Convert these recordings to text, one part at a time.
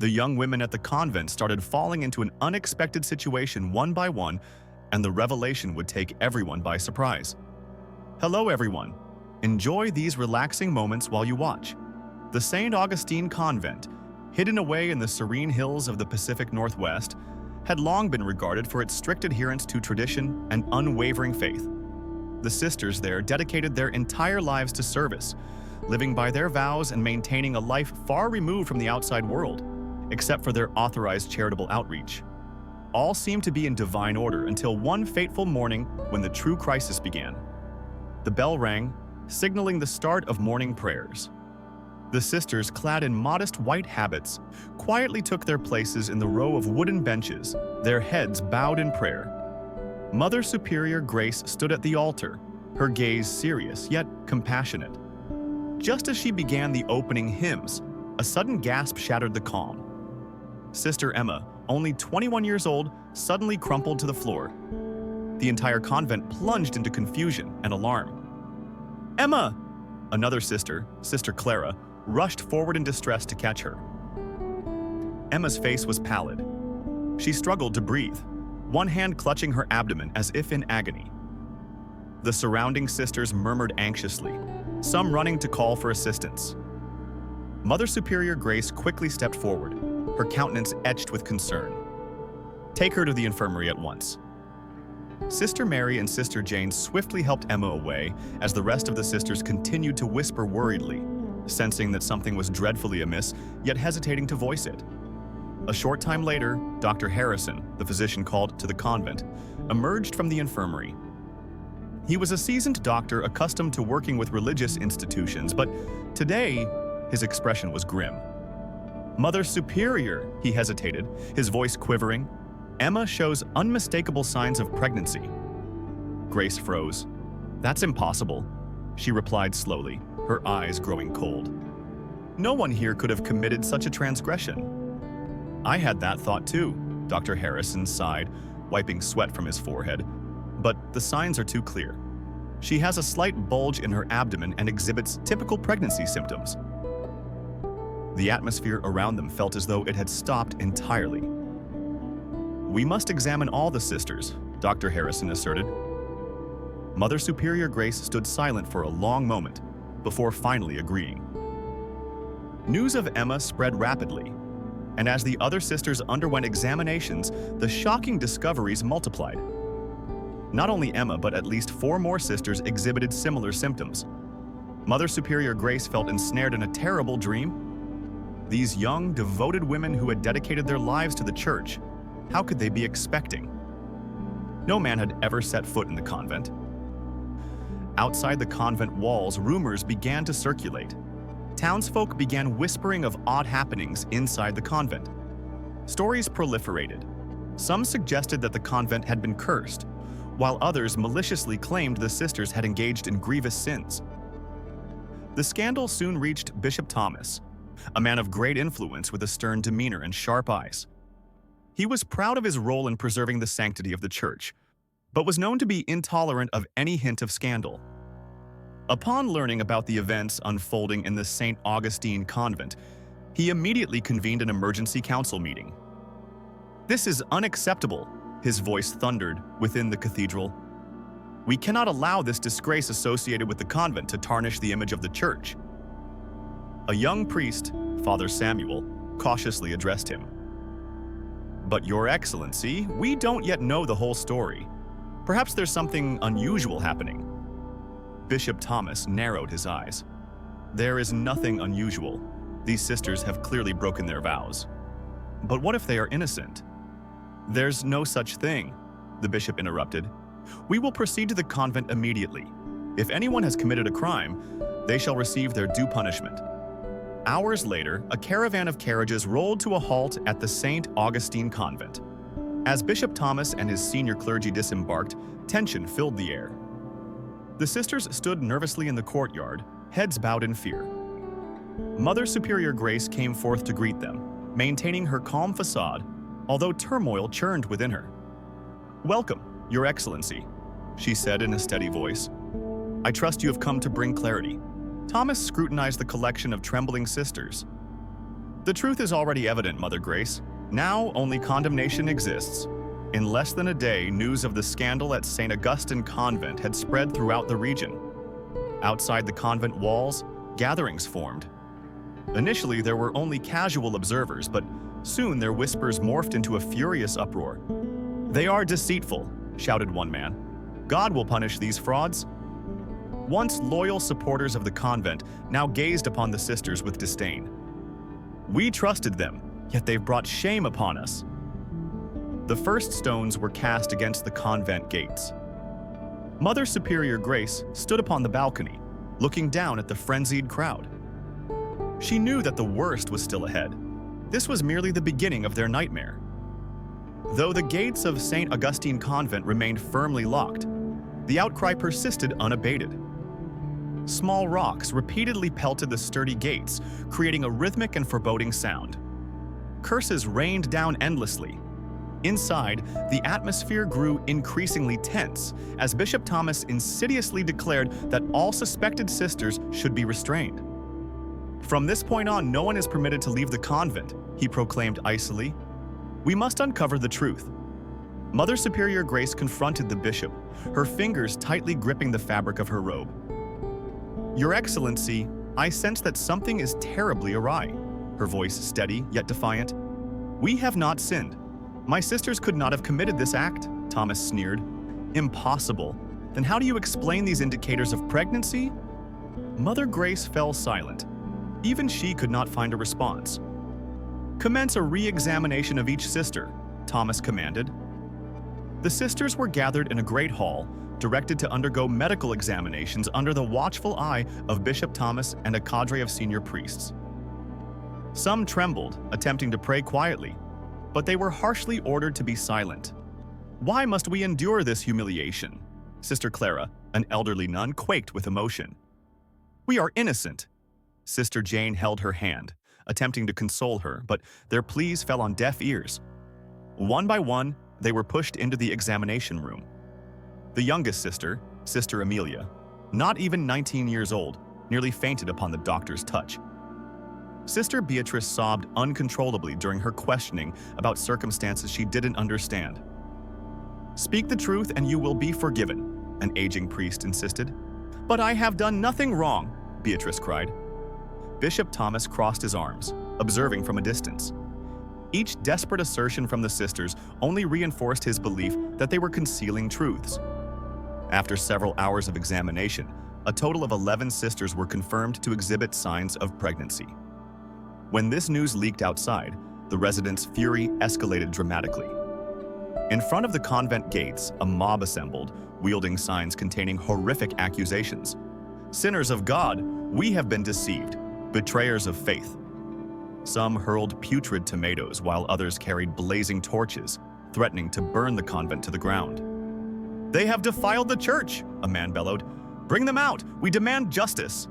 The young women at the convent started falling into an unexpected situation one by one, and the revelation would take everyone by surprise. Hello, everyone. Enjoy these relaxing moments while you watch. The St. Augustine Convent, hidden away in the serene hills of the Pacific Northwest, had long been regarded for its strict adherence to tradition and unwavering faith. The sisters there dedicated their entire lives to service, living by their vows and maintaining a life far removed from the outside world, except for their authorized charitable outreach. All seemed to be in divine order until one fateful morning when the true crisis began. The bell rang, signaling the start of morning prayers. The sisters, clad in modest white habits, quietly took their places in the row of wooden benches, their heads bowed in prayer. Mother Superior Grace stood at the altar, her gaze serious yet compassionate. Just as she began the opening hymns, a sudden gasp shattered the calm. Sister Emma, only 21 years old, suddenly crumpled to the floor. The entire convent plunged into confusion and alarm. "Emma!" Another sister, Sister Clara, rushed forward in distress to catch her. Emma's face was pallid. She struggled to breathe, one hand clutching her abdomen as if in agony. The surrounding sisters murmured anxiously, some running to call for assistance. Mother Superior Grace quickly stepped forward, her countenance etched with concern. "Take her to the infirmary at once." Sister Mary and Sister Jane swiftly helped Emma away as the rest of the sisters continued to whisper worriedly, sensing that something was dreadfully amiss, yet hesitating to voice it. A short time later, Dr. Harrison, the physician called to the convent, emerged from the infirmary. He was a seasoned doctor accustomed to working with religious institutions, but today, his expression was grim. "Mother Superior," he hesitated, his voice quivering. "Emma shows unmistakable signs of pregnancy." Grace froze. "That's impossible," she replied slowly, her eyes growing cold. "No one here could have committed such a transgression." "I had that thought too," Dr. Harrison sighed, wiping sweat from his forehead. "But the signs are too clear. She has a slight bulge in her abdomen and exhibits typical pregnancy symptoms." The atmosphere around them felt as though it had stopped entirely. "We must examine all the sisters," Dr. Harrison asserted. Mother Superior Grace stood silent for a long moment, before finally agreeing. News of Emma spread rapidly, and as the other sisters underwent examinations, the shocking discoveries multiplied. Not only Emma, but at least 4 more sisters exhibited similar symptoms. Mother Superior Grace felt ensnared in a terrible dream. These young, devoted women who had dedicated their lives to the church, how could they be expecting? No man had ever set foot in the convent. Outside the convent walls, rumors began to circulate. Townsfolk began whispering of odd happenings inside the convent. Stories proliferated. Some suggested that the convent had been cursed, while others maliciously claimed the sisters had engaged in grievous sins. The scandal soon reached Bishop Thomas, a man of great influence with a stern demeanor and sharp eyes. He was proud of his role in preserving the sanctity of the church, but was known to be intolerant of any hint of scandal. Upon learning about the events unfolding in the St. Augustine Convent, he immediately convened an emergency council meeting. "This is unacceptable," his voice thundered within the cathedral. "We cannot allow this disgrace associated with the convent to tarnish the image of the church." A young priest, Father Samuel, cautiously addressed him. "But Your Excellency, we don't yet know the whole story. Perhaps there's something unusual happening." Bishop Thomas narrowed his eyes. "There is nothing unusual. These sisters have clearly broken their vows. But what if they are innocent?" "There's no such thing," the bishop interrupted. "We will proceed to the convent immediately. If anyone has committed a crime, they shall receive their due punishment." Hours later, a caravan of carriages rolled to a halt at the St. Augustine Convent. As Bishop Thomas and his senior clergy disembarked, tension filled the air. The sisters stood nervously in the courtyard, heads bowed in fear. Mother Superior Grace came forth to greet them, maintaining her calm facade, although turmoil churned within her. "Welcome, Your Excellency," she said in a steady voice. "I trust you have come to bring clarity." Thomas scrutinized the collection of trembling sisters. The truth is already evident, Mother Grace. Now only condemnation exists. In less than a day, news of the scandal at St. Augustine Convent had spread throughout the region. Outside the convent walls, gatherings formed. Initially, there were only casual observers, but soon their whispers morphed into a furious uproar. "They are deceitful," shouted one man. "God will punish these frauds." Once loyal supporters of the convent now gazed upon the sisters with disdain. "We trusted them, yet they've brought shame upon us." The first stones were cast against the convent gates. Mother Superior Grace stood upon the balcony, looking down at the frenzied crowd. She knew that the worst was still ahead. This was merely the beginning of their nightmare. Though the gates of St. Augustine Convent remained firmly locked, the outcry persisted unabated. Small rocks repeatedly pelted the sturdy gates, creating a rhythmic and foreboding sound. Curses rained down endlessly. Inside, the atmosphere grew increasingly tense as Bishop Thomas insidiously declared that all suspected sisters should be restrained. "From this point on, no one is permitted to leave the convent," he proclaimed icily. "We must uncover the truth." Mother Superior Grace confronted the bishop, her fingers tightly gripping the fabric of her robe. "Your Excellency, I sense that something is terribly awry," her voice steady yet defiant. "We have not sinned. My sisters could not have committed this act," Thomas sneered. "Impossible. Then how do you explain these indicators of pregnancy?" Mother Grace fell silent. Even she could not find a response. "Commence a re-examination of each sister," Thomas commanded. The sisters were gathered in a great hall, directed to undergo medical examinations under the watchful eye of Bishop Thomas and a cadre of senior priests. Some trembled, attempting to pray quietly, but they were harshly ordered to be silent. "Why must we endure this humiliation?" Sister Clara, an elderly nun, quaked with emotion. "We are innocent." Sister Jane held her hand, attempting to console her, but their pleas fell on deaf ears. One by one, they were pushed into the examination room. The youngest sister, Sister Amelia, not even 19 years old, nearly fainted upon the doctor's touch. Sister Beatrice sobbed uncontrollably during her questioning about circumstances she didn't understand. "Speak the truth and you will be forgiven," an aging priest insisted. "But I have done nothing wrong," Beatrice cried. Bishop Thomas crossed his arms, observing from a distance. Each desperate assertion from the sisters only reinforced his belief that they were concealing truths. After several hours of examination, a total of 11 sisters were confirmed to exhibit signs of pregnancy. When this news leaked outside, the residents' fury escalated dramatically. In front of the convent gates, a mob assembled, wielding signs containing horrific accusations. "Sinners of God, we have been deceived. Betrayers of faith." Some hurled putrid tomatoes while others carried blazing torches, threatening to burn the convent to the ground. "They have defiled the church," a man bellowed. "Bring them out! We demand justice!"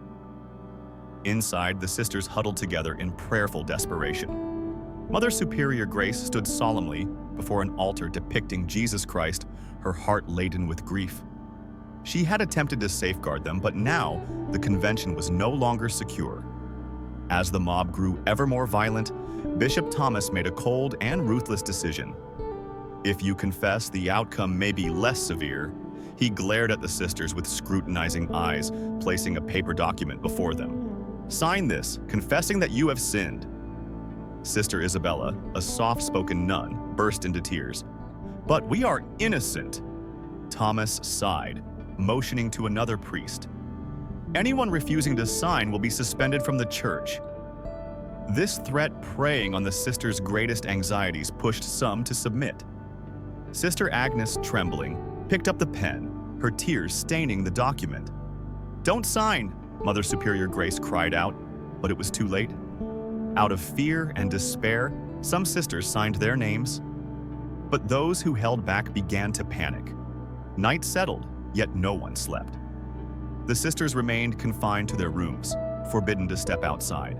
Inside, the sisters huddled together in prayerful desperation. Mother Superior Grace stood solemnly before an altar depicting Jesus Christ, her heart laden with grief. She had attempted to safeguard them, but now the convention was no longer secure. As the mob grew ever more violent, Bishop Thomas made a cold and ruthless decision. "If you confess, the outcome may be less severe." He glared at the sisters with scrutinizing eyes, placing a paper document before them. "Sign this, confessing that you have sinned." Sister Isabella, a soft-spoken nun, burst into tears. "But we are innocent." Thomas sighed, motioning to another priest. "Anyone refusing to sign will be suspended from the church." This threat, preying on the sisters' greatest anxieties, pushed some to submit. Sister Agnes, trembling, picked up the pen, her tears staining the document. "Don't sign," Mother Superior Grace cried out, but it was too late. Out of fear and despair, some sisters signed their names, but those who held back began to panic. Night settled, yet no one slept. The sisters remained confined to their rooms, forbidden to step outside.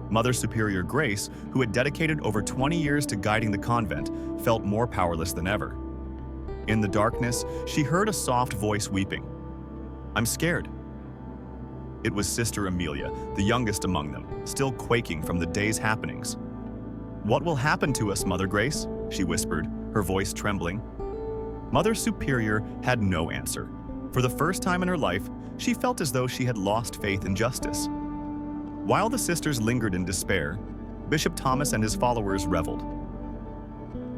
Mother Superior Grace, who had dedicated over 20 years to guiding the convent, felt more powerless than ever. In the darkness, she heard a soft voice weeping. "I'm scared." It was Sister Amelia, the youngest among them, still quaking from the day's happenings. "What will happen to us, Mother Grace?" she whispered, her voice trembling. Mother Superior had no answer. For the first time in her life, she felt as though she had lost faith in justice. While the sisters lingered in despair, Bishop Thomas and his followers reveled.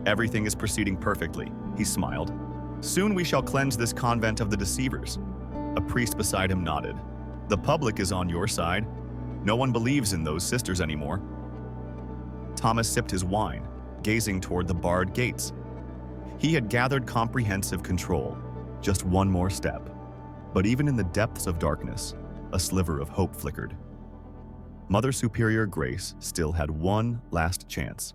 "Everything is proceeding perfectly," he smiled. "Soon we shall cleanse this convent of the deceivers." A priest beside him nodded. "The public is on your side. No one believes in those sisters anymore." Thomas sipped his wine, gazing toward the barred gates. He had gathered comprehensive control, just one more step. But even in the depths of darkness, a sliver of hope flickered. Mother Superior Grace still had one last chance.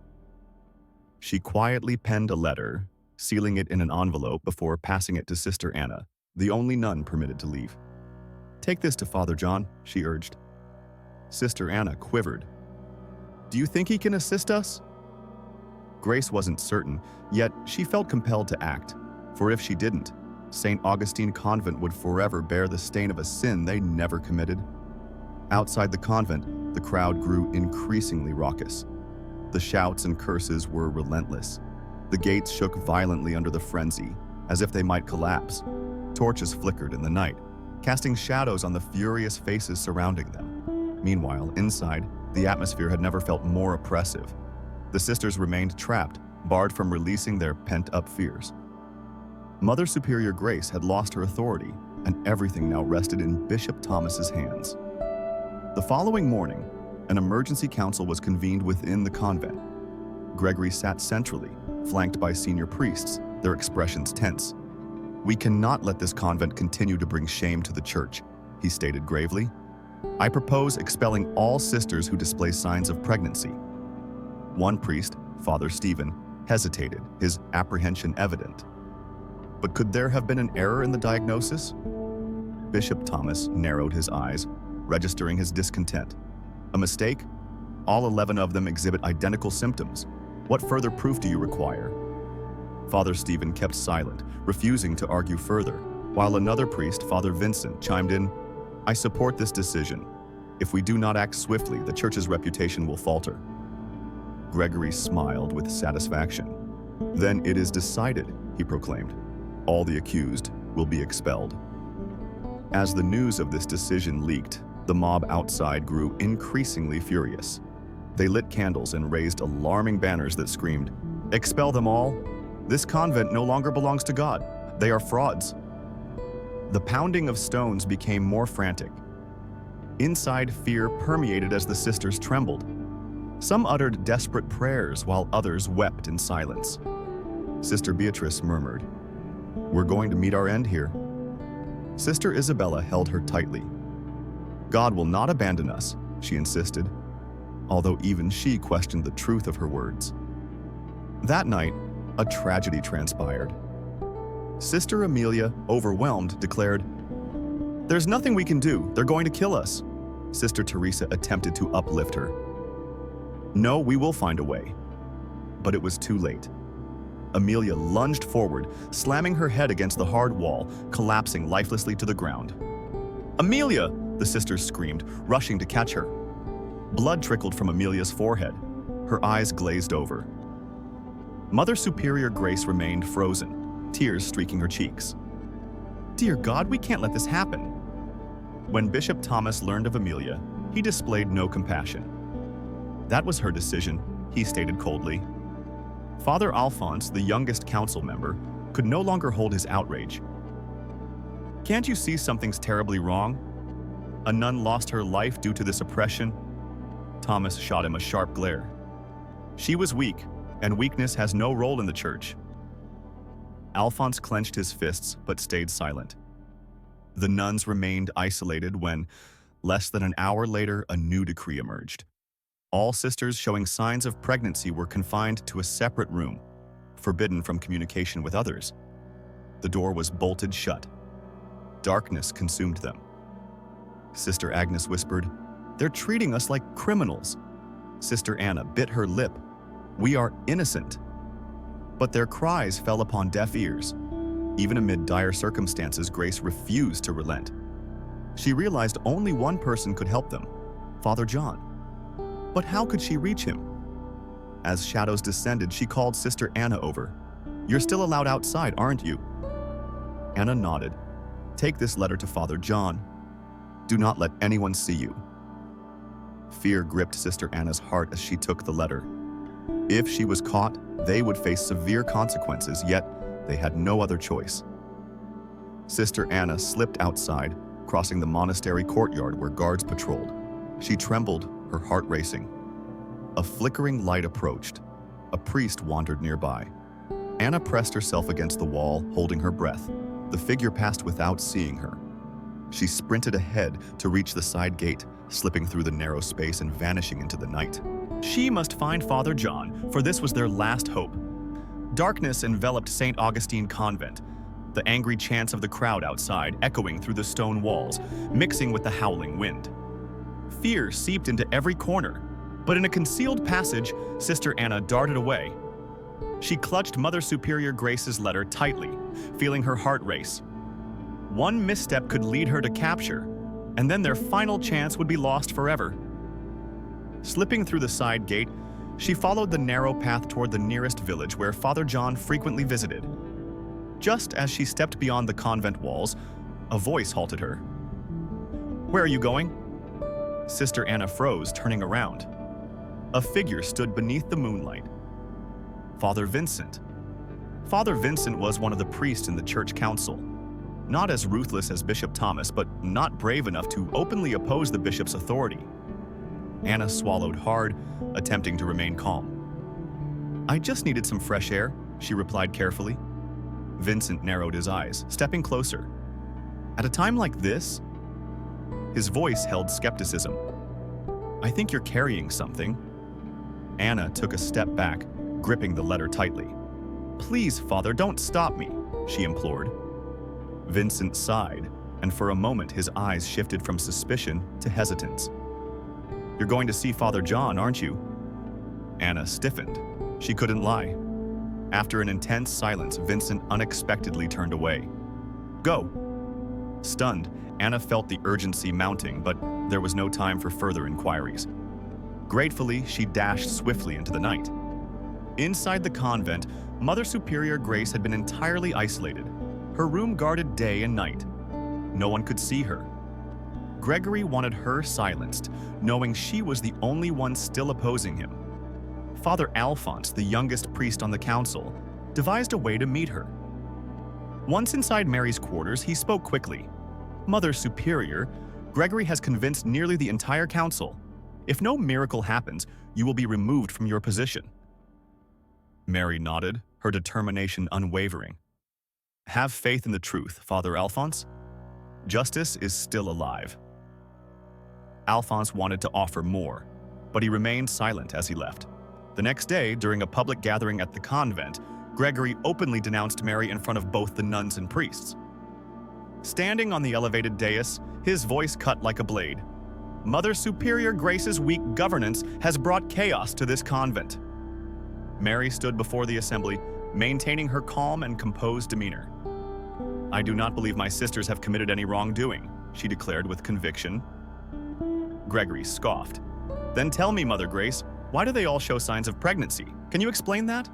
She quietly penned a letter, sealing it in an envelope before passing it to Sister Anna, the only nun permitted to leave. "Take this to Father John," she urged. Sister Anna quivered. "Do you think he can assist us?" Grace wasn't certain, yet she felt compelled to act, for if she didn't, St. Augustine Convent would forever bear the stain of a sin they never committed. Outside the convent, the crowd grew increasingly raucous. The shouts and curses were relentless. The gates shook violently under the frenzy, as if they might collapse. Torches flickered in the night, casting shadows on the furious faces surrounding them. Meanwhile, inside, the atmosphere had never felt more oppressive. The sisters remained trapped, barred from releasing their pent-up fears. Mother Superior Grace had lost her authority, and everything now rested in Bishop Thomas's hands. The following morning, an emergency council was convened within the convent. Gregory sat centrally, flanked by senior priests, their expressions tense. "We cannot let this convent continue to bring shame to the church," he stated gravely. "I propose expelling all sisters who display signs of pregnancy." One priest, Father Stephen, hesitated, his apprehension evident. But could there have been an error in the diagnosis? Bishop Thomas narrowed his eyes, registering his discontent. "A mistake? All 11 of them exhibit identical symptoms. What further proof do you require?" Father Stephen kept silent, refusing to argue further, while another priest, Father Vincent, chimed in, "I support this decision. If we do not act swiftly, the church's reputation will falter." Gregory smiled with satisfaction. "Then it is decided," he proclaimed. "All the accused will be expelled." As the news of this decision leaked, the mob outside grew increasingly furious. They lit candles and raised alarming banners that screamed, "Expel them all! This convent no longer belongs to God. They are frauds." The pounding of stones became more frantic. Inside, fear permeated as the sisters trembled. Some uttered desperate prayers while others wept in silence. Sister Beatrice murmured, "We're going to meet our end here." Sister Isabella held her tightly. "God will not abandon us," she insisted, although even she questioned the truth of her words. That night, a tragedy transpired. Sister Amelia, overwhelmed, declared, "There's nothing we can do. They're going to kill us." Sister Teresa attempted to uplift her. "No, we will find a way." But it was too late. Amelia lunged forward, slamming her head against the hard wall, collapsing lifelessly to the ground. "Amelia!" the sisters screamed, rushing to catch her. Blood trickled from Amelia's forehead. Her eyes glazed over. Mother Superior Grace remained frozen, tears streaking her cheeks. "Dear God, we can't let this happen." When Bishop Thomas learned of Amelia, he displayed no compassion. "That was her decision," he stated coldly. Father Alphonse, the youngest council member, could no longer hold his outrage. "Can't you see something's terribly wrong? A nun lost her life due to this oppression." Thomas shot him a sharp glare. "She was weak, and weakness has no role in the church." Alphonse clenched his fists but stayed silent. The nuns remained isolated when, less than an hour later, a new decree emerged. All sisters showing signs of pregnancy were confined to a separate room, forbidden from communication with others. The door was bolted shut. Darkness consumed them. Sister Agnes whispered, "They're treating us like criminals." Sister Anna bit her lip. "We are innocent." But their cries fell upon deaf ears. Even amid dire circumstances, Grace refused to relent. She realized only one person could help them, Father John. But how could she reach him? As shadows descended, she called Sister Anna over. "You're still allowed outside, aren't you?" Anna nodded. "Take this letter to Father John. Do not let anyone see you." Fear gripped Sister Anna's heart as she took the letter. If she was caught, they would face severe consequences, yet they had no other choice. Sister Anna slipped outside, crossing the monastery courtyard where guards patrolled. She trembled, her heart racing. A flickering light approached. A priest wandered nearby. Anna pressed herself against the wall, holding her breath. The figure passed without seeing her. She sprinted ahead to reach the side gate, slipping through the narrow space and vanishing into the night. She must find Father John, for this was their last hope. Darkness enveloped St. Augustine Convent, the angry chants of the crowd outside echoing through the stone walls, mixing with the howling wind. Fear seeped into every corner, but in a concealed passage, Sister Anna darted away. She clutched Mother Superior Grace's letter tightly, feeling her heart race. One misstep could lead her to capture, and then their final chance would be lost forever. Slipping through the side gate, she followed the narrow path toward the nearest village where Father John frequently visited. Just as she stepped beyond the convent walls, a voice halted her. "Where are you going?" Sister Anna froze, turning around. A figure stood beneath the moonlight. Father Vincent. Father Vincent was one of the priests in the church council. Not as ruthless as Bishop Thomas, but not brave enough to openly oppose the bishop's authority. Anna swallowed hard, attempting to remain calm. "I just needed some fresh air," she replied carefully. Vincent narrowed his eyes, stepping closer. "At a time like this?" His voice held skepticism. "I think you're carrying something." Anna took a step back, gripping the letter tightly. "Please, Father, don't stop me," she implored. Vincent sighed, and for a moment his eyes shifted from suspicion to hesitance. "You're going to see Father John, aren't you?" Anna stiffened. She couldn't lie. After an intense silence, Vincent unexpectedly turned away. "Go." Stunned, Anna felt the urgency mounting, but there was no time for further inquiries. Gratefully, she dashed swiftly into the night. Inside the convent, Mother Superior Grace had been entirely isolated, her room guarded day and night. No one could see her. Gregory wanted her silenced, knowing she was the only one still opposing him. Father Alphonse, the youngest priest on the council, devised a way to meet her. Once inside Mary's quarters, he spoke quickly. "Mother Superior, Gregory has convinced nearly the entire council. If no miracle happens, you will be removed from your position." Mary nodded, her determination unwavering. "Have faith in the truth, Father Alphonse. Justice is still alive." Alphonse wanted to offer more, but he remained silent as he left. The next day, during a public gathering at the convent, Gregory openly denounced Mary in front of both the nuns and priests. Standing on the elevated dais, his voice cut like a blade. "Mother Superior Grace's weak governance has brought chaos to this convent." Mary stood before the assembly, maintaining her calm and composed demeanor. "I do not believe my sisters have committed any wrongdoing," she declared with conviction. Gregory scoffed. "Then tell me, Mother Grace, why do they all show signs of pregnancy? Can you explain that?"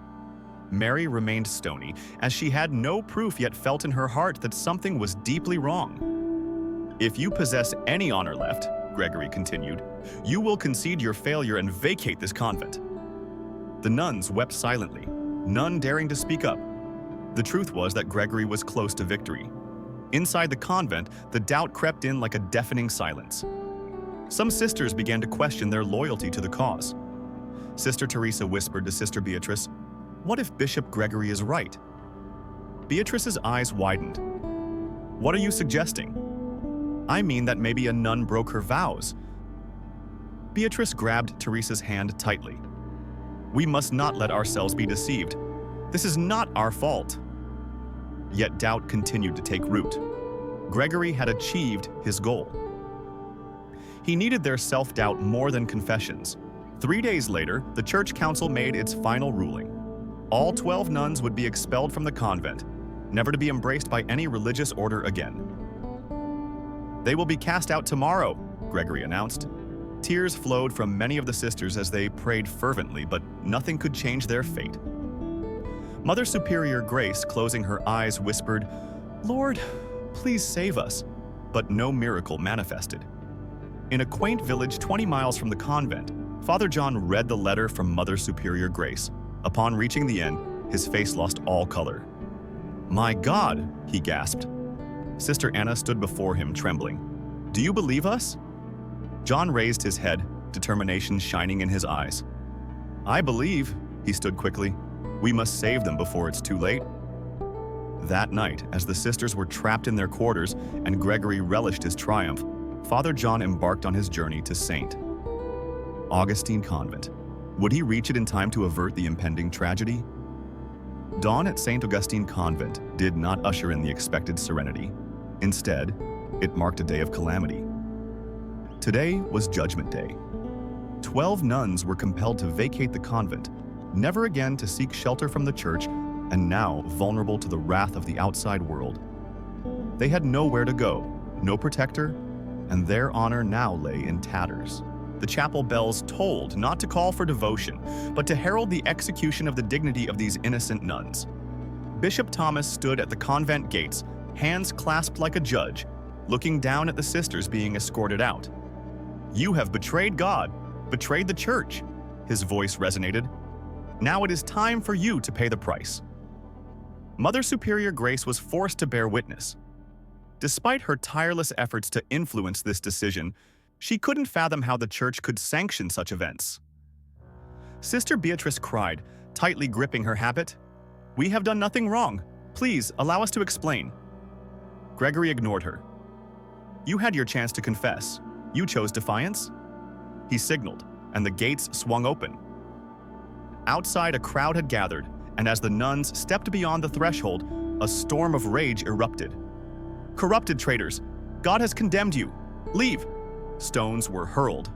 Mary remained stony, as she had no proof yet felt in her heart that something was deeply wrong. "If you possess any honor left," Gregory continued, "you will concede your failure and vacate this convent." The nuns wept silently, none daring to speak up. The truth was that Gregory was close to victory. Inside the convent, the doubt crept in like a deafening silence. Some sisters began to question their loyalty to the cause. Sister Teresa whispered to Sister Beatrice, "What if Bishop Gregory is right?" Beatrice's eyes widened. "What are you suggesting?" "I mean that maybe a nun broke her vows." Beatrice grabbed Teresa's hand tightly. "We must not let ourselves be deceived. This is not our fault." Yet doubt continued to take root. Gregory had achieved his goal. He needed their self-doubt more than confessions. 3 days later, the church council made its final ruling. All 12 nuns would be expelled from the convent, never to be embraced by any religious order again. "They will be cast out tomorrow," Gregory announced. Tears flowed from many of the sisters as they prayed fervently, but nothing could change their fate. Mother Superior Grace, closing her eyes, whispered, "Lord, please save us," but no miracle manifested. In a quaint village 20 miles from the convent, Father John read the letter from Mother Superior Grace. Upon reaching the end, his face lost all color. "My God," he gasped. Sister Anna stood before him, trembling. "Do you believe us?" John raised his head, determination shining in his eyes. "I believe," he stood quickly. "We must save them before it's too late." That night, as the sisters were trapped in their quarters and Gregory relished his triumph, Father John embarked on his journey to St. Augustine Convent. Would he reach it in time to avert the impending tragedy? Dawn at St. Augustine Convent did not usher in the expected serenity. Instead, it marked a day of calamity. Today was Judgment Day. 12 nuns were compelled to vacate the convent, never again to seek shelter from the church, and now vulnerable to the wrath of the outside world. They had nowhere to go, no protector, and their honor now lay in tatters. The chapel bells tolled not to call for devotion, but to herald the execution of the dignity of these innocent nuns. Bishop Thomas stood at the convent gates, hands clasped like a judge, looking down at the sisters being escorted out. "You have betrayed God, betrayed the church," his voice resonated. "Now it is time for you to pay the price." Mother Superior Grace was forced to bear witness. Despite her tireless efforts to influence this decision, she couldn't fathom how the church could sanction such events. Sister Beatrice cried, tightly gripping her habit. "We have done nothing wrong. Please, allow us to explain." Gregory ignored her. "You had your chance to confess. You chose defiance?" He signaled, and the gates swung open. Outside, a crowd had gathered, and as the nuns stepped beyond the threshold, a storm of rage erupted. "Corrupted traitors! God has condemned you! Leave!" Stones were hurled.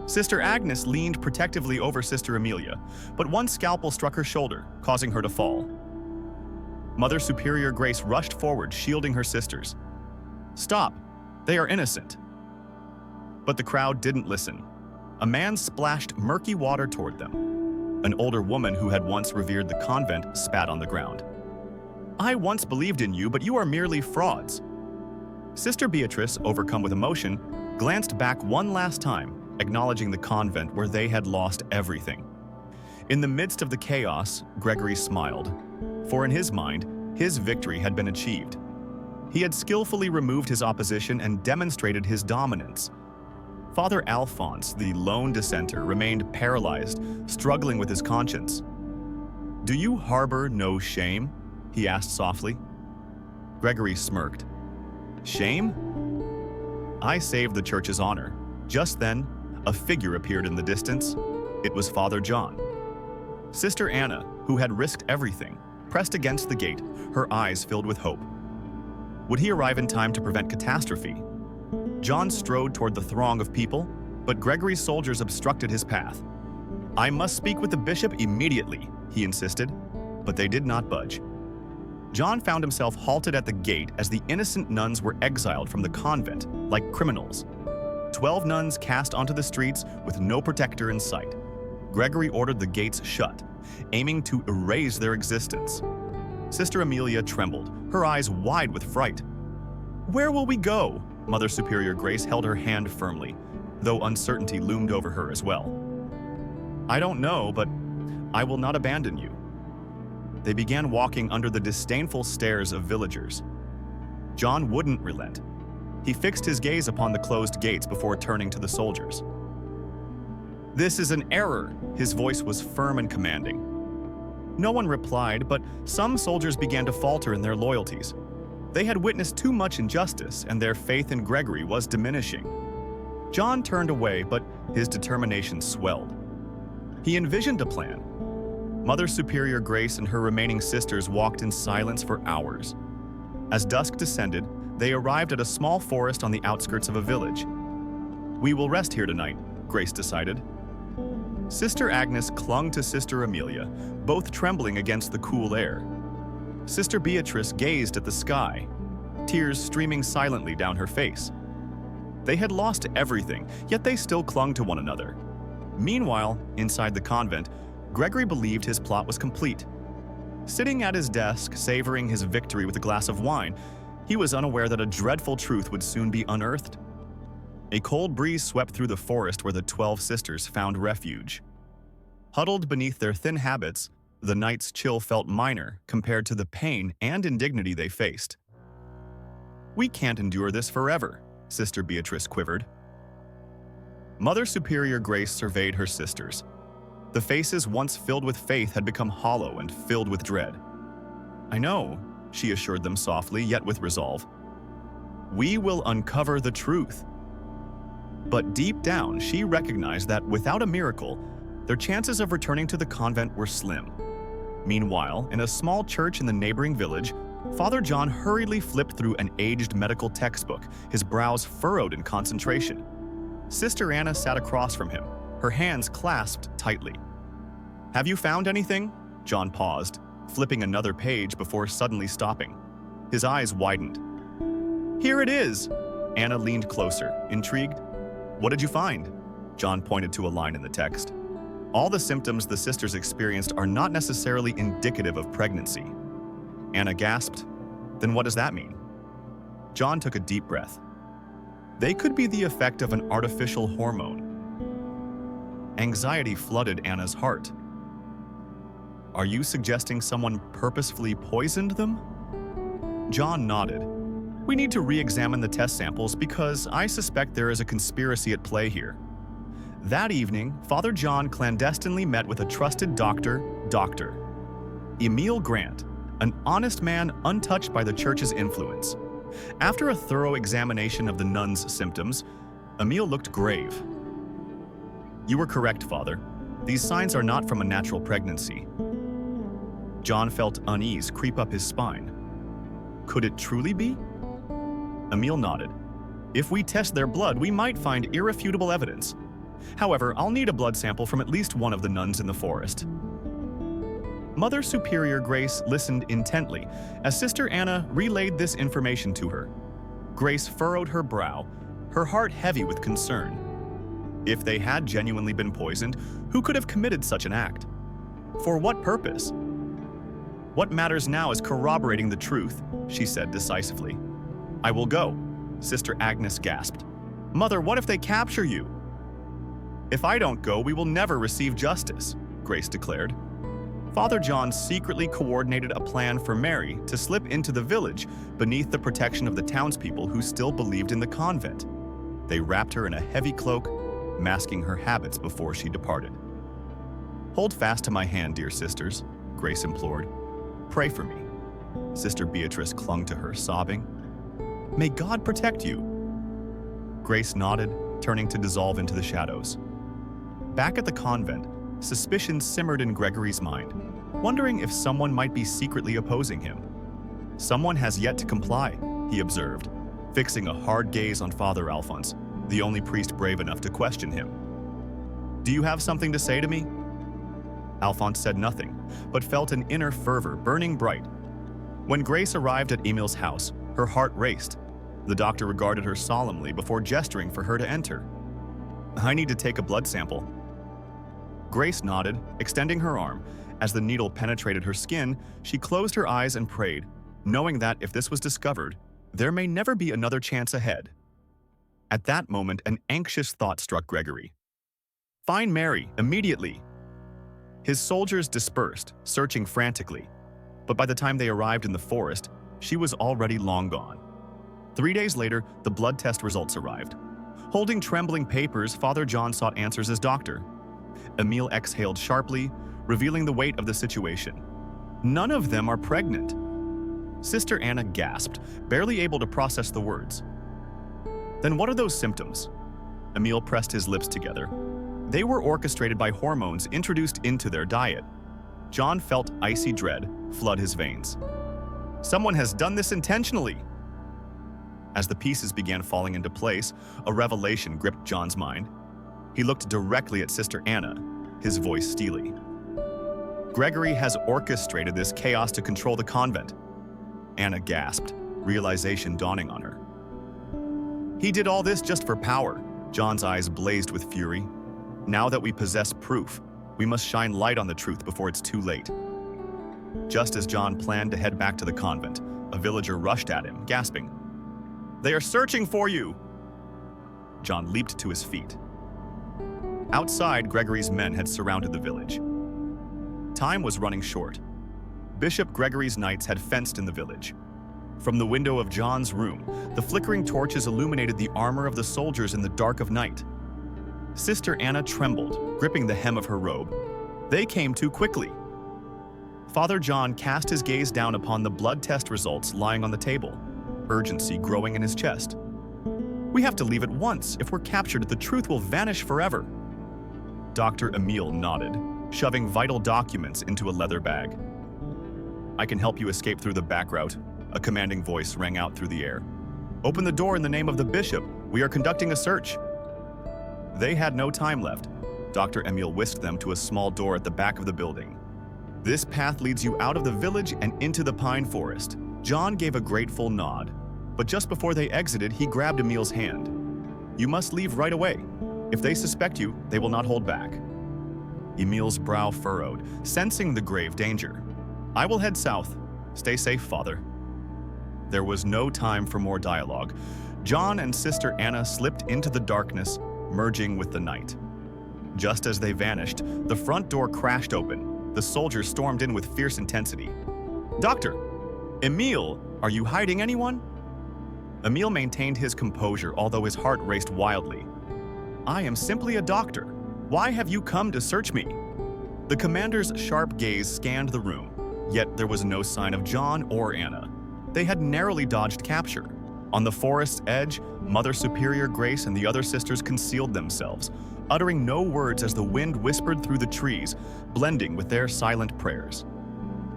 Sister Agnes leaned protectively over Sister Amelia, but one scalpel struck her shoulder, causing her to fall. Mother Superior Grace rushed forward, shielding her sisters. "Stop! They are innocent." But the crowd didn't listen. A man splashed murky water toward them. An older woman who had once revered the convent spat on the ground. "I once believed in you, but you are merely frauds." Sister Beatrice, overcome with emotion, glanced back one last time, acknowledging the convent where they had lost everything. In the midst of the chaos, Gregory smiled, for in his mind, his victory had been achieved. He had skillfully removed his opposition and demonstrated his dominance. Father Alphonse, the lone dissenter, remained paralyzed, struggling with his conscience. "Do you harbor no shame?" he asked softly. Gregory smirked. "Shame? I saved the church's honor." Just then, a figure appeared in the distance. It was Father John. Sister Anna, who had risked everything, pressed against the gate, her eyes filled with hope. Would he arrive in time to prevent catastrophe? John strode toward the throng of people, but Gregory's soldiers obstructed his path. "I must speak with the bishop immediately," he insisted, but they did not budge. John found himself halted at the gate as the innocent nuns were exiled from the convent, like criminals. 12 nuns cast onto the streets with no protector in sight. Gregory ordered the gates shut, aiming to erase their existence. Sister Amelia trembled, her eyes wide with fright. "Where will we go?" Mother Superior Grace held her hand firmly, though uncertainty loomed over her as well. "I don't know, but I will not abandon you." They began walking under the disdainful stares of villagers. John wouldn't relent. He fixed his gaze upon the closed gates before turning to the soldiers. "This is an error," his voice was firm and commanding. No one replied, but some soldiers began to falter in their loyalties. They had witnessed too much injustice, and their faith in Gregory was diminishing. John turned away, but his determination swelled. He envisioned a plan. Mother Superior Grace and her remaining sisters walked in silence for hours. As dusk descended, they arrived at a small forest on the outskirts of a village. "We will rest here tonight," Grace decided. Sister Agnes clung to Sister Amelia, both trembling against the cool air. Sister Beatrice gazed at the sky. tears streaming silently down her face. They had lost everything, yet they still clung to one another. Meanwhile, inside the convent, Gregory believed his plot was complete. Sitting at his desk, savoring his victory with a glass of wine, he was unaware that a dreadful truth would soon be unearthed. A cold breeze swept through the forest where the 12 sisters found refuge. Huddled beneath their thin habits, the night's chill felt minor compared to the pain and indignity they faced. "We can't endure this forever," Sister Beatrice quivered. Mother Superior Grace surveyed her sisters. The faces once filled with faith had become hollow and filled with dread. "I know," she assured them softly, yet with resolve. "We will uncover the truth." But deep down, she recognized that without a miracle, their chances of returning to the convent were slim. Meanwhile, in a small church in the neighboring village, Father John hurriedly flipped through an aged medical textbook, his brows furrowed in concentration. Sister Anna sat across from him, her hands clasped tightly. "Have you found anything?" John paused, flipping another page before suddenly stopping. His eyes widened. "Here it is!" Anna leaned closer, intrigued. "What did you find?" John pointed to a line in the text. "All the symptoms the sisters experienced are not necessarily indicative of pregnancy." Anna gasped. "Then what does that mean?" John took a deep breath. "They could be the effect of an artificial hormone." Anxiety flooded Anna's heart. "Are you suggesting someone purposefully poisoned them?" John nodded. "We need to re-examine the test samples because I suspect there is a conspiracy at play here." That evening, Father John clandestinely met with a trusted Dr. Emil Grant, an honest man untouched by the church's influence. After a thorough examination of the nuns' symptoms, Emil looked grave. "You were correct, Father. These signs are not from a natural pregnancy." John felt unease creep up his spine. Could it truly be? Emil nodded. "If we test their blood, we might find irrefutable evidence. However, I'll need a blood sample from at least one of the nuns in the forest." Mother Superior Grace listened intently as Sister Anna relayed this information to her. Grace furrowed her brow, her heart heavy with concern. If they had genuinely been poisoned, who could have committed such an act? For what purpose? "What matters now is corroborating the truth," she said decisively. "I will go," Sister Agnes gasped. "Mother, what if they capture you?" "If I don't go, we will never receive justice," Grace declared. Father John secretly coordinated a plan for Mary to slip into the village beneath the protection of the townspeople who still believed in the convent. They wrapped her in a heavy cloak, masking her habits before she departed. "Hold fast to my hand, dear sisters," Grace implored. "Pray for me." Sister Beatrice clung to her, sobbing. "May God protect you." Grace nodded, turning to dissolve into the shadows. Back at the convent, suspicion simmered in Gregory's mind, wondering if someone might be secretly opposing him. "Someone has yet to comply," he observed, fixing a hard gaze on Father Alphonse, the only priest brave enough to question him. "Do you have something to say to me?" Alphonse said nothing, but felt an inner fervor burning bright. When Grace arrived at Emil's house, her heart raced. The doctor regarded her solemnly before gesturing for her to enter. "I need to take a blood sample." Grace nodded, extending her arm. As the needle penetrated her skin, she closed her eyes and prayed, knowing that if this was discovered, there may never be another chance ahead. At that moment, an anxious thought struck Gregory. "Find Mary, immediately!" His soldiers dispersed, searching frantically. But by the time they arrived in the forest, she was already long gone. 3 days later, the blood test results arrived. Holding trembling papers, Father John sought answers as doctor. Emil exhaled sharply, revealing the weight of the situation. "None of them are pregnant." Sister Anna gasped, barely able to process the words. "Then what are those symptoms?" Emil pressed his lips together. They were orchestrated by hormones introduced into their diet. John felt icy dread flood his veins. "Someone has done this intentionally!" As the pieces began falling into place, a revelation gripped John's mind. He looked directly at Sister Anna, his voice steely. "Gregory has orchestrated this chaos to control the convent." Anna gasped, realization dawning on her. He did all this just for power. John's eyes blazed with fury. Now that we possess proof, we must shine light on the truth before it's too late. Just as John planned to head back to the convent, a villager rushed at him, gasping, "They are searching for you!" John leaped to his feet. Outside, Gregory's men had surrounded the village. Time was running short. Bishop Gregory's knights had fenced in the village. From the window of John's room, the flickering torches illuminated the armor of the soldiers in the dark of night. Sister Anna trembled, gripping the hem of her robe. They came too quickly. Father John cast his gaze down upon the blood test results lying on the table, urgency growing in his chest. "We have to leave at once. If we're captured, the truth will vanish forever." Dr. Emile nodded, shoving vital documents into a leather bag. "I can help you escape through the back route," a commanding voice rang out through the air. "Open the door in the name of the bishop. We are conducting a search." They had no time left. Dr. Emile whisked them to a small door at the back of the building. "This path leads you out of the village and into the pine forest." John gave a grateful nod, but just before they exited, he grabbed Emile's hand. "You must leave right away. If they suspect you, they will not hold back." Emile's brow furrowed, sensing the grave danger. "I will head south. Stay safe, Father." There was no time for more dialogue. John and Sister Anna slipped into the darkness, merging with the night. Just as they vanished, the front door crashed open. The soldiers stormed in with fierce intensity. "Doctor! Emile, are you hiding anyone?" Emile maintained his composure, although his heart raced wildly. "I am simply a doctor. Why have you come to search me?" The commander's sharp gaze scanned the room, yet there was no sign of John or Anna. They had narrowly dodged capture. On the forest's edge, Mother Superior Grace and the other sisters concealed themselves, uttering no words as the wind whispered through the trees, blending with their silent prayers.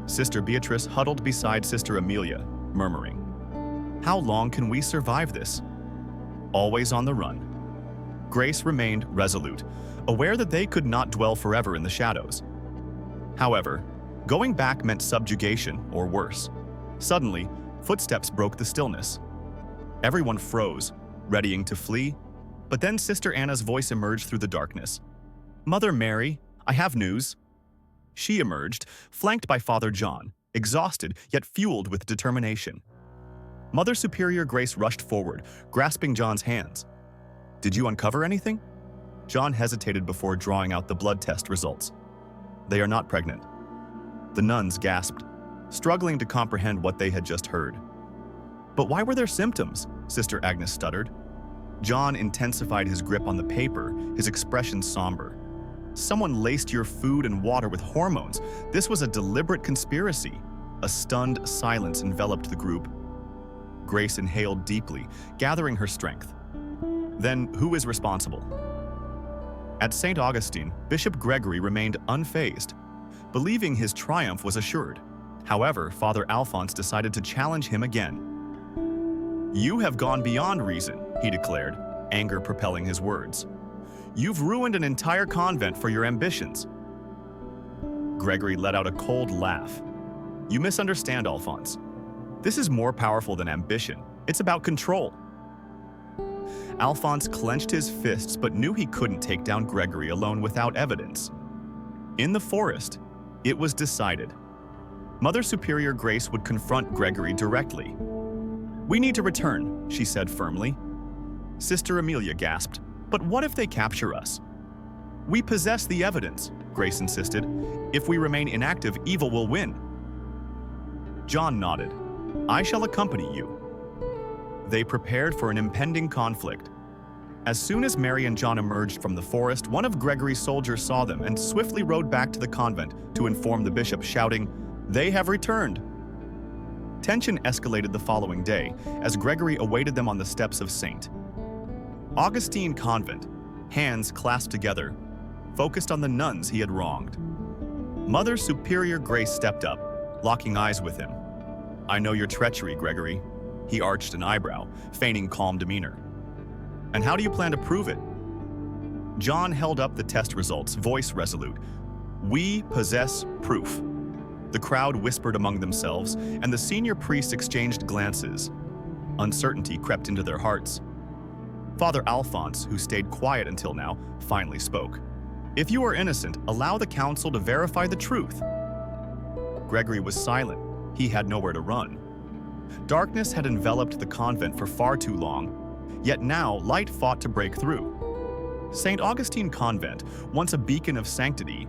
Sister Beatrice huddled beside Sister Amelia, murmuring, "How long can we survive this?" Always on the run, Grace remained resolute, aware that they could not dwell forever in the shadows. However, going back meant subjugation, or worse. Suddenly, footsteps broke the stillness. Everyone froze, readying to flee, but then Sister Anna's voice emerged through the darkness. "Mother Mary, I have news." She emerged, flanked by Father John, exhausted yet fueled with determination. Mother Superior Grace rushed forward, grasping John's hands. "Did you uncover anything?" John hesitated before drawing out the blood test results. "They are not pregnant." The nuns gasped, struggling to comprehend what they had just heard. "But why were there symptoms?" Sister Agnes stuttered. John intensified his grip on the paper, his expression somber. "Someone laced your food and water with hormones. This was a deliberate conspiracy." A stunned silence enveloped the group. Grace inhaled deeply, gathering her strength. "Then who is responsible?" At St. Augustine, Bishop Gregory remained unfazed, believing his triumph was assured. However, Father Alphonse decided to challenge him again. "You have gone beyond reason," he declared, anger propelling his words. "You've ruined an entire convent for your ambitions." Gregory let out a cold laugh. "You misunderstand, Alphonse. This is more powerful than ambition. It's about control." Alphonse clenched his fists but knew he couldn't take down Gregory alone without evidence. In the forest, it was decided. Mother Superior Grace would confront Gregory directly. "We need to return," she said firmly. Sister Amelia gasped, "But what if they capture us?" "We possess the evidence," Grace insisted. "If we remain inactive, evil will win." John nodded. "I shall accompany you." They prepared for an impending conflict. As soon as Mary and John emerged from the forest, one of Gregory's soldiers saw them and swiftly rode back to the convent to inform the bishop, shouting, "They have returned!" Tension escalated the following day as Gregory awaited them on the steps of St. Augustine Convent, hands clasped together, focused on the nuns he had wronged. Mother Superior Grace stepped up, locking eyes with him. "I know your treachery, Gregory." He arched an eyebrow, feigning calm demeanor. "And how do you plan to prove it?" John held up the test results, voice resolute. "We possess proof." The crowd whispered among themselves, and the senior priests exchanged glances. Uncertainty crept into their hearts. Father Alphonse, who stayed quiet until now, finally spoke. "If you are innocent, allow the council to verify the truth." Gregory was silent. He had nowhere to run. Darkness had enveloped the convent for far too long, yet now light fought to break through. St. Augustine Convent, once a beacon of sanctity,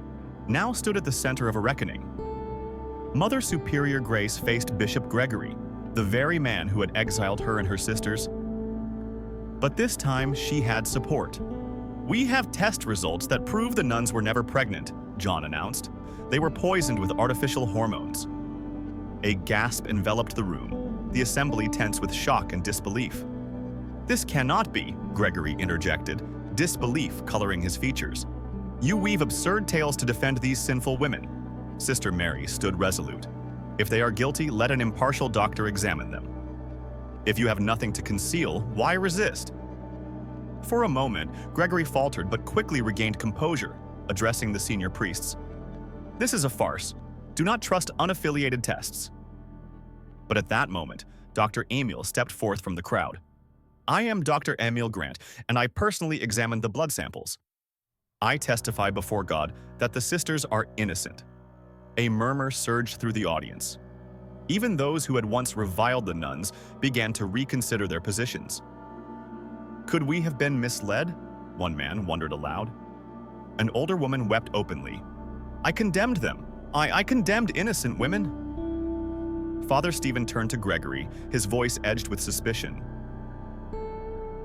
now stood at the center of a reckoning. Mother Superior Grace faced Bishop Gregory, the very man who had exiled her and her sisters. But this time she had support. "We have test results that prove the nuns were never pregnant," John announced. "They were poisoned with artificial hormones." A gasp enveloped the room, the assembly tense with shock and disbelief. "This cannot be," Gregory interjected, disbelief coloring his features. "You weave absurd tales to defend these sinful women." Sister Mary stood resolute. "If they are guilty, let an impartial doctor examine them. If you have nothing to conceal, why resist?" For a moment, Gregory faltered but quickly regained composure, addressing the senior priests. "This is a farce. Do not trust unaffiliated tests." But at that moment, Dr. Emil stepped forth from the crowd. "I am Dr. Emil Grant, and I personally examined the blood samples. I testify before God that the sisters are innocent." A murmur surged through the audience. Even those who had once reviled the nuns began to reconsider their positions. "Could we have been misled?" one man wondered aloud. An older woman wept openly. "I condemned them. I condemned innocent women." Father Stephen turned to Gregory, his voice edged with suspicion.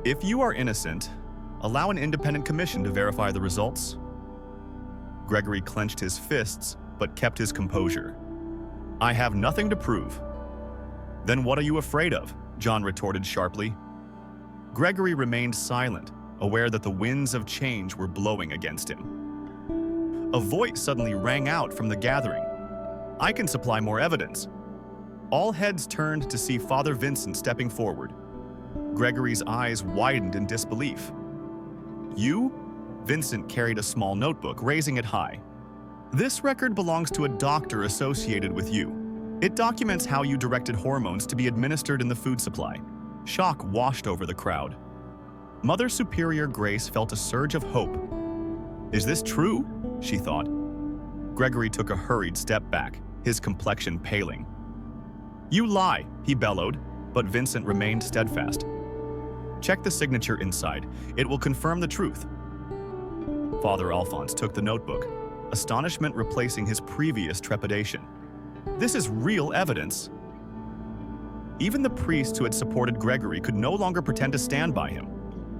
"If you are innocent, allow an independent commission to verify the results." Gregory clenched his fists, but kept his composure. "I have nothing to prove." "Then what are you afraid of?" John retorted sharply. Gregory remained silent, aware that the winds of change were blowing against him. A voice suddenly rang out from the gathering. "I can supply more evidence." All heads turned to see Father Vincent stepping forward. Gregory's eyes widened in disbelief. "You?" Vincent carried a small notebook, raising it high. "This record belongs to a doctor associated with you. It documents how you directed hormones to be administered in the food supply." Shock washed over the crowd. Mother Superior Grace felt a surge of hope. "Is this true?" she thought. Gregory took a hurried step back, his complexion paling. "You lie," he bellowed, but Vincent remained steadfast. "Check the signature inside. It will confirm the truth." Father Alphonse took the notebook, astonishment replacing his previous trepidation. "This is real evidence." Even the priests who had supported Gregory could no longer pretend to stand by him.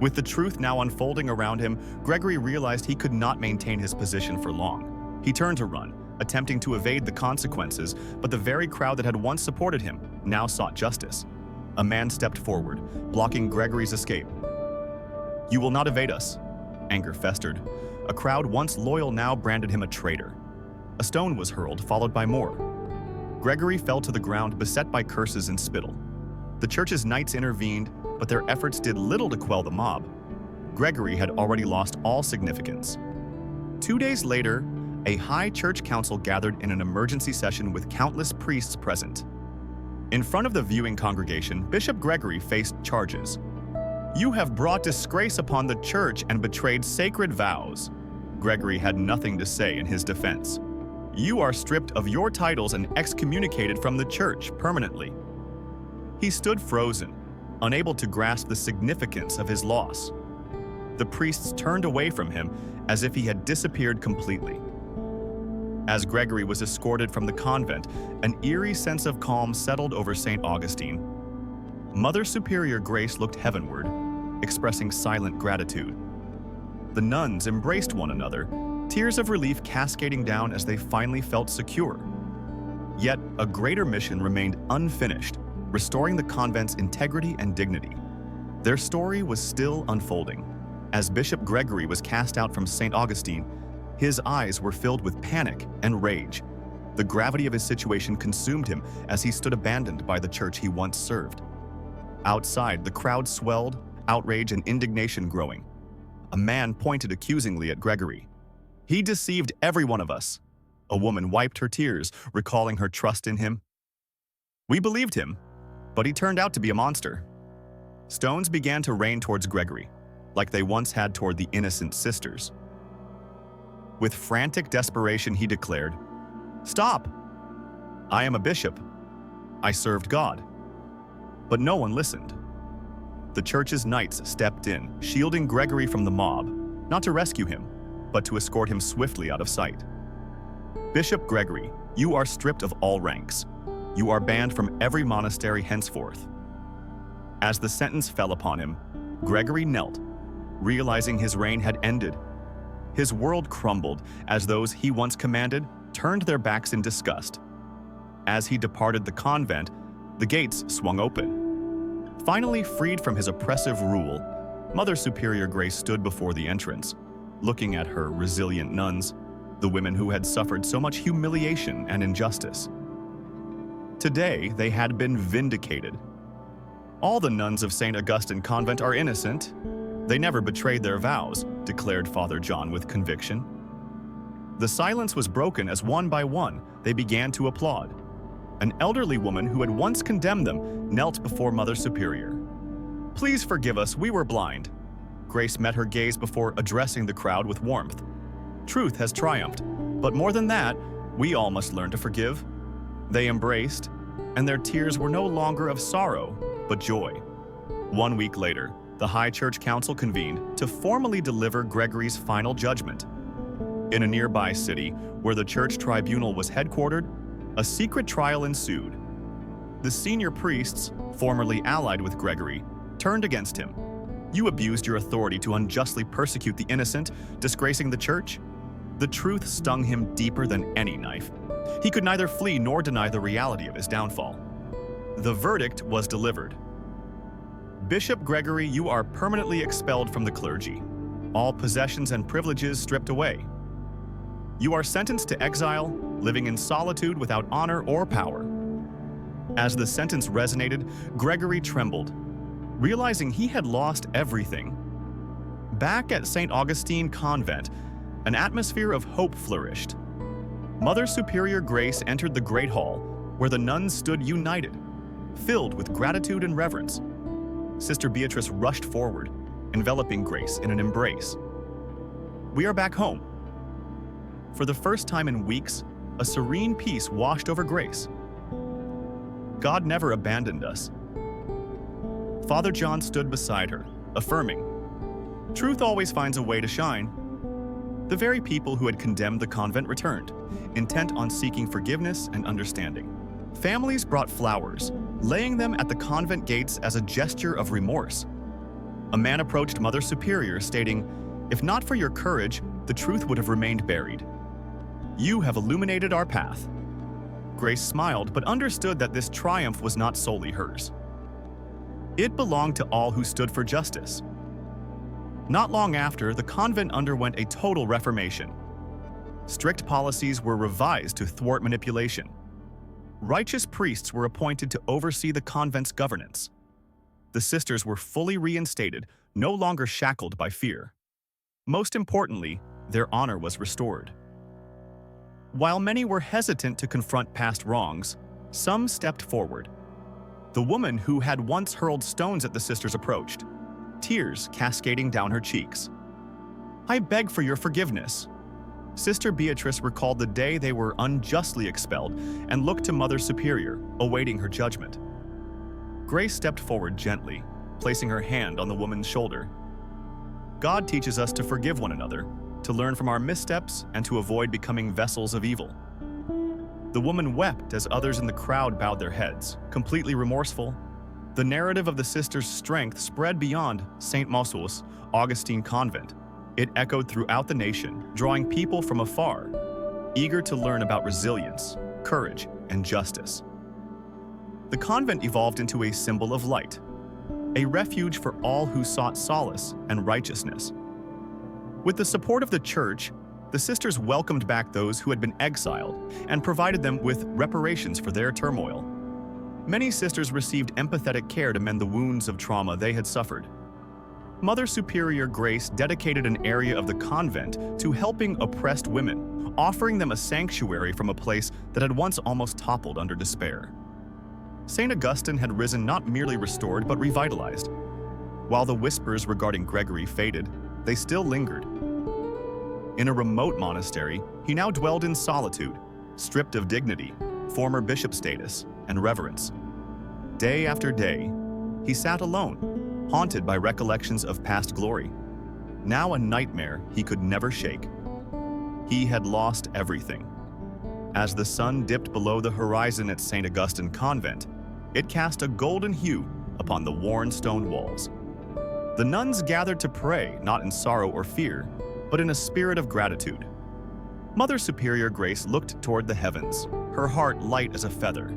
With the truth now unfolding around him, Gregory realized he could not maintain his position for long. He turned to run, attempting to evade the consequences, but the very crowd that had once supported him now sought justice. A man stepped forward, blocking Gregory's escape. "You will not evade us." Anger festered. A crowd once loyal now branded him a traitor. A stone was hurled, followed by more. Gregory fell to the ground, beset by curses and spittle. The church's knights intervened, but their efforts did little to quell the mob. Gregory had already lost all significance. 2 days later, a high church council gathered in an emergency session with countless priests present. In front of the viewing congregation, Bishop Gregory faced charges. "You have brought disgrace upon the church and betrayed sacred vows." Gregory had nothing to say in his defense. "You are stripped of your titles and excommunicated from the church permanently." He stood frozen, unable to grasp the significance of his loss. The priests turned away from him as if he had disappeared completely. As Gregory was escorted from the convent, an eerie sense of calm settled over St. Augustine. Mother Superior Grace looked heavenward, expressing silent gratitude. The nuns embraced one another, tears of relief cascading down as they finally felt secure. Yet a greater mission remained unfinished, restoring the convent's integrity and dignity. Their story was still unfolding. As Bishop Gregory was cast out from St. Augustine, his eyes were filled with panic and rage. The gravity of his situation consumed him as he stood abandoned by the church he once served. Outside, the crowd swelled, outrage and indignation growing. A man pointed accusingly at Gregory. "He deceived every one of us." A woman wiped her tears, recalling her trust in him. We believed him, but he turned out to be a monster. Stones began to rain towards Gregory, like they once had toward the innocent sisters. With frantic desperation, he declared, "Stop! I am a bishop. I served God." But no one listened. The church's knights stepped in, shielding Gregory from the mob, not to rescue him, but to escort him swiftly out of sight. "Bishop Gregory, you are stripped of all ranks. You are banned from every monastery henceforth." As the sentence fell upon him, Gregory knelt, realizing his reign had ended. His world crumbled as those he once commanded turned their backs in disgust. As he departed the convent, the gates swung open. Finally freed from his oppressive rule, Mother Superior Grace stood before the entrance, looking at her resilient nuns, the women who had suffered so much humiliation and injustice. Today, they had been vindicated. "All the nuns of St. Augustine Convent are innocent. They never betrayed their vows," declared Father John with conviction. The silence was broken as one by one they began to applaud. An elderly woman who had once condemned them knelt before Mother Superior. "Please forgive us, we were blind." Grace met her gaze before addressing the crowd with warmth. "Truth has triumphed, but more than that, we all must learn to forgive." They embraced, and their tears were no longer of sorrow, but joy. 1 week later, the High Church Council convened to formally deliver Gregory's final judgment. In a nearby city, where the church tribunal was headquartered, a secret trial ensued. The senior priests, formerly allied with Gregory, turned against him. "You abused your authority to unjustly persecute the innocent, disgracing the church." The truth stung him deeper than any knife. He could neither flee nor deny the reality of his downfall. The verdict was delivered. "Bishop Gregory, you are permanently expelled from the clergy. All possessions and privileges stripped away. You are sentenced to exile, living in solitude without honor or power." As the sentence resonated, Gregory trembled, realizing he had lost everything. Back at St. Augustine Convent, an atmosphere of hope flourished. Mother Superior Grace entered the Great Hall, where the nuns stood united, filled with gratitude and reverence. Sister Beatrice rushed forward, enveloping Grace in an embrace. "We are back home." For the first time in weeks, a serene peace washed over Grace. God never abandoned us. Father John stood beside her, affirming, "Truth always finds a way to shine." The very people who had condemned the convent returned, intent on seeking forgiveness and understanding. Families brought flowers, laying them at the convent gates as a gesture of remorse. A man approached Mother Superior, stating, "If not for your courage, the truth would have remained buried. You have illuminated our path." Grace smiled, but understood that this triumph was not solely hers. It belonged to all who stood for justice. Not long after, the convent underwent a total reformation. Strict policies were revised to thwart manipulation. Righteous priests were appointed to oversee the convent's governance. The sisters were fully reinstated, no longer shackled by fear. Most importantly, their honor was restored. While many were hesitant to confront past wrongs, some stepped forward. The woman who had once hurled stones at the sisters approached, tears cascading down her cheeks. "I beg for your forgiveness." Sister Beatrice recalled the day they were unjustly expelled and looked to Mother Superior, awaiting her judgment. Grace stepped forward gently, placing her hand on the woman's shoulder. God teaches us to forgive one another, to learn from our missteps, and to avoid becoming vessels of evil. The woman wept as others in the crowd bowed their heads, completely remorseful. The narrative of the sisters' strength spread beyond St. Mausol's Augustine Convent. It echoed throughout the nation, drawing people from afar, eager to learn about resilience, courage, and justice. The convent evolved into a symbol of light, a refuge for all who sought solace and righteousness. With the support of the Church, the sisters welcomed back those who had been exiled and provided them with reparations for their turmoil. Many sisters received empathetic care to mend the wounds of trauma they had suffered. Mother Superior Grace dedicated an area of the convent to helping oppressed women, offering them a sanctuary from a place that had once almost toppled under despair. St. Augustine had risen not merely restored but revitalized. While the whispers regarding Gregory faded, they still lingered. In a remote monastery, he now dwelled in solitude, stripped of dignity, former bishop status, and reverence. Day after day, he sat alone, haunted by recollections of past glory, now a nightmare he could never shake. He had lost everything. As the sun dipped below the horizon at St. Augustine Convent, it cast a golden hue upon the worn stone walls. The nuns gathered to pray, not in sorrow or fear, but in a spirit of gratitude. Mother Superior Grace looked toward the heavens, her heart light as a feather.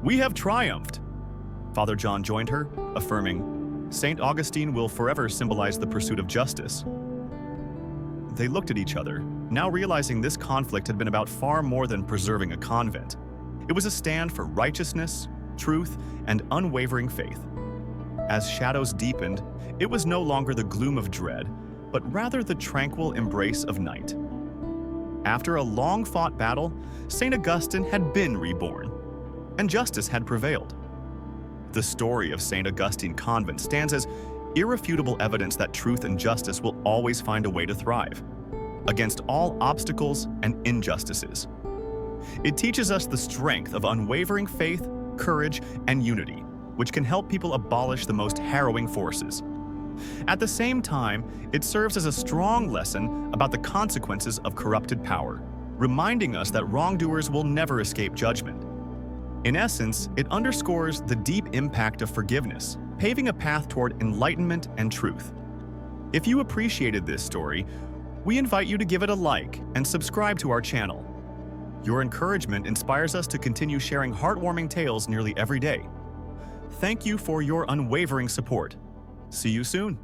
"We have triumphed!" Father John joined her, affirming, "St. Augustine will forever symbolize the pursuit of justice." They looked at each other, now realizing this conflict had been about far more than preserving a convent. It was a stand for righteousness, truth, and unwavering faith. As shadows deepened, it was no longer the gloom of dread, but rather the tranquil embrace of night. After a long-fought battle, St. Augustine had been reborn, and justice had prevailed. The story of St. Augustine Convent stands as irrefutable evidence that truth and justice will always find a way to thrive, against all obstacles and injustices. It teaches us the strength of unwavering faith, courage, and unity, which can help people abolish the most harrowing forces. At the same time, it serves as a strong lesson about the consequences of corrupted power, reminding us that wrongdoers will never escape judgment. In essence, it underscores the deep impact of forgiveness, paving a path toward enlightenment and truth. If you appreciated this story, we invite you to give it a like and subscribe to our channel. Your encouragement inspires us to continue sharing heartwarming tales nearly every day. Thank you for your unwavering support. See you soon.